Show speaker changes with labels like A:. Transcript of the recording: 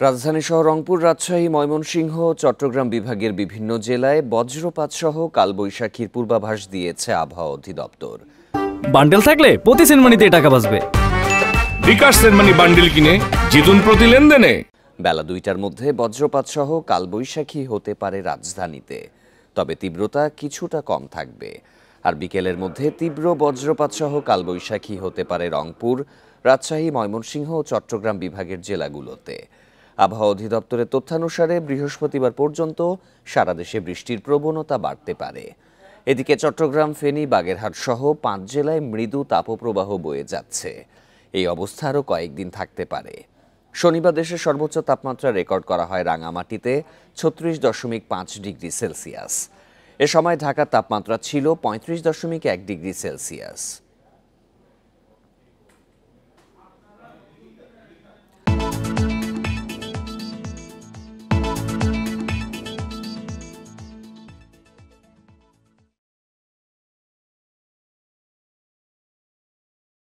A: রাজধানী সহ রংপুর, রাজশাহী, ময়মনসিংহ, চট্টগ্রাম বিভাগের বিভিন্ন জেলায় বজ্রপাত সহ কালবৈশাখীর পূর্বাভাস দিয়েছে আবহাওয়া অধিদপ্তর।
B: বান্ডেল থাকলে প্রতি সেনমানিতে টাকা বাঁচবে।
C: বিকাশ সেনমানি বান্ডেল কিনে জিতুন প্রতি লেনদেনে।
A: বেলা 2টার মধ্যে বজ্রপাত সহ কালবৈশাখী হতে পারে রাজধানীতে, তবে তীব্রতা কিছুটা কম থাকবে। আর বিকেলের মধ্যে তীব্র বজ্রপাত সহ কালবৈশাখী হতে পারে রংপুর, রাজশাহী, ময়মনসিংহ ও চট্টগ্রাম বিভাগের জেলাগুলোতে। আবহাওয়া অধিদপ্তরের তথ্যানুসারে বৃহস্পতিবার পর্যন্ত সারা দেশে বৃষ্টির প্রবণতা বাড়তে পারে। এদিকে চট্টগ্রাম, ফেনী, বাগেরহাট সহ 5 জেলায় মৃদু তাপপ্রবাহ বয়ে যাচ্ছে। এই অবস্থা আরও কয়েকদিন থাকতে পারে। শনিবার দেশের সর্বোচ্চ তাপমাত্রা রেকর্ড করা হয় রাঙামাটিতে 36.5 ডিগ্রি সেলসিয়াস। এ সময় ঢাকার তাপমাত্রা ছিল 35.1 ডিগ্রি সেলসিয়াস।